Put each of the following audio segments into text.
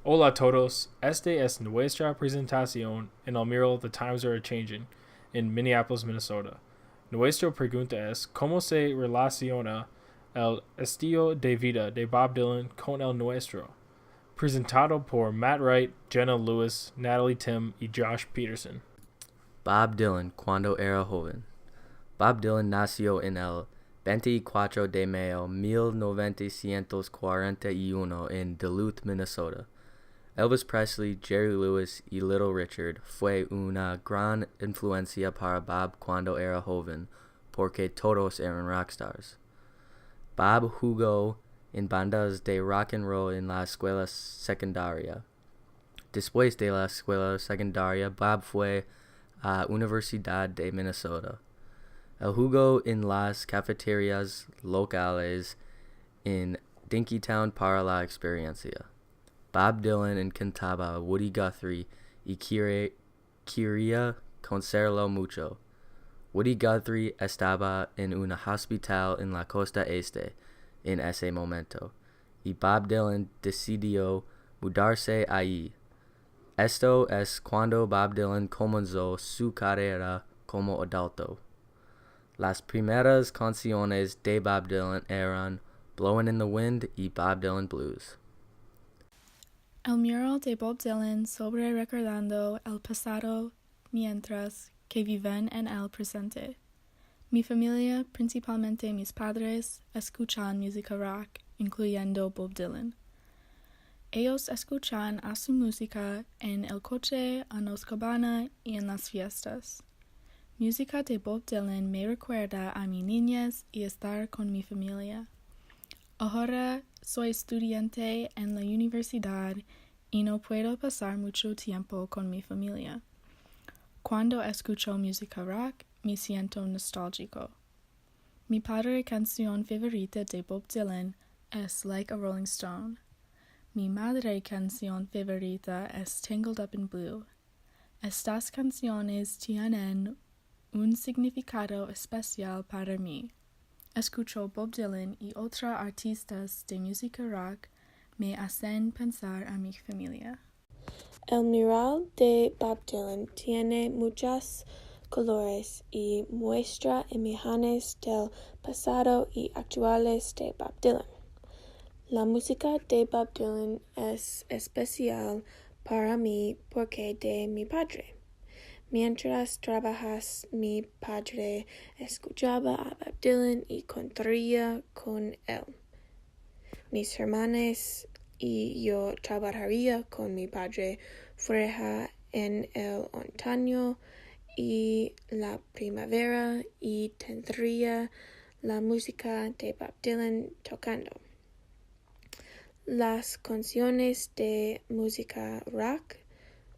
Hola todos, esta es nuestra presentación en el mural The Times Are Changing en Minneapolis, Minnesota. Nuestra pregunta es ¿cómo se relaciona el estilo de vida de Bob Dylan con el nuestro? Presentado por Matt Wright, Jenna Lewis, Natalie Tim y Josh Peterson. Bob Dylan cuando era joven. Bob Dylan nació en el 24 de mayo de 1941 en Duluth, Minnesota. Elvis Presley, Jerry Lewis y Little Richard fue una gran influencia para Bob cuando era joven, porque todos eran rockstars. Bob jugó en bandas de rock and roll en la escuela secundaria. Después de la escuela secundaria, Bob fue a Universidad de Minnesota. Él jugó en las cafeterías locales en Dinkytown para la experiencia. Bob Dylan encantaba a Woody Guthrie y quería conocerlo mucho. Woody Guthrie estaba en un hospital en la costa este en ese momento, y Bob Dylan decidió mudarse allí. Esto es cuando Bob Dylan comenzó su carrera como adulto. Las primeras canciones de Bob Dylan eran Blowin' in the Wind y Bob Dylan Blues. El mural de Bob Dylan sobre recordando el pasado mientras que viven en el presente. Mi familia, principalmente mis padres, escuchan música rock, incluyendo Bob Dylan. Ellos escuchan a su música en el coche, en los cabanas y en las fiestas. Música de Bob Dylan me recuerda a mi niñez y estar con mi familia. Ahora soy estudiante en la universidad y no puedo pasar mucho tiempo con mi familia. Cuando escucho música rock, me siento nostálgico. Mi padre canción favorita de Bob Dylan es Like a Rolling Stone. Mi madre canción favorita es Tangled Up in Blue. Estas canciones tienen un significado especial para mí. Escucho Bob Dylan y otros artistas de música rock me hacen pensar a mi familia. El mural de Bob Dylan tiene muchos colores y muestra imágenes del pasado y actuales de Bob Dylan. La música de Bob Dylan es especial para mí porque de mi padre. Mientras trabajas, mi padre escuchaba a Bob Dylan y contaría con él. Mis hermanos y yo trabajaría con mi padre fuera en el otoño y la primavera y tendría la música de Bob Dylan tocando. Las canciones de música rock,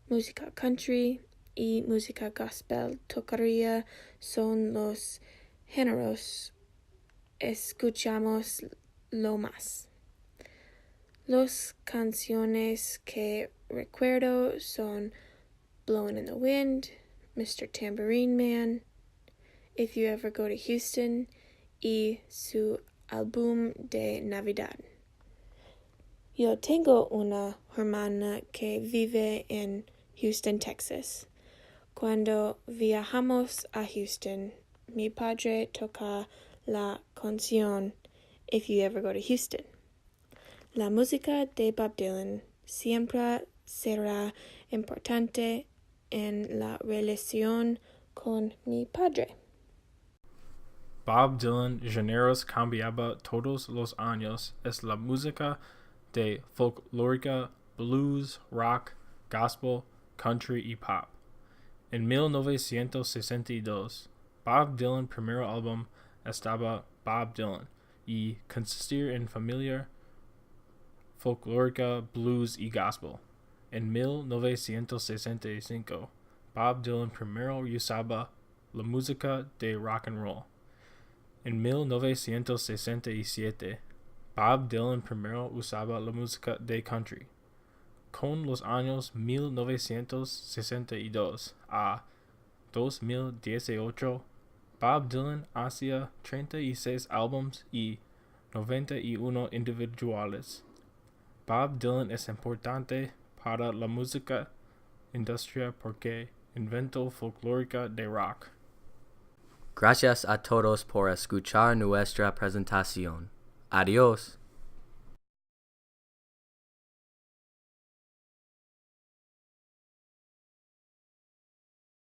música country y música gospel tocaría son los géneros escuchamos lo más. Las canciones que recuerdo son Blowin' in the Wind, Mr. Tambourine Man, If You Ever Go to Houston y su álbum de Navidad. Yo tengo una hermana que vive en Houston, Texas. Cuando viajamos a Houston, mi padre toca la canción If You Ever Go to Houston. La música de Bob Dylan siempre será importante en la relación con mi padre. Bob Dylan géneros cambiaba todos los años. Es la música de folclórica, blues, rock, gospel, country y pop. En 1962, Bob Dylan primer álbum estaba Bob Dylan y consistir en familiar, folclórica, blues y gospel. En 1965, Bob Dylan primero usaba la música de rock and roll. En 1967, Bob Dylan primero usaba la música de country. Con los años 1962 a 2018, Bob Dylan hacía 36 álbumes y 91 individuales. Bob Dylan es importante para la música industria porque inventó folclórica de rock. Gracias a todos por escuchar nuestra presentación. Adiós.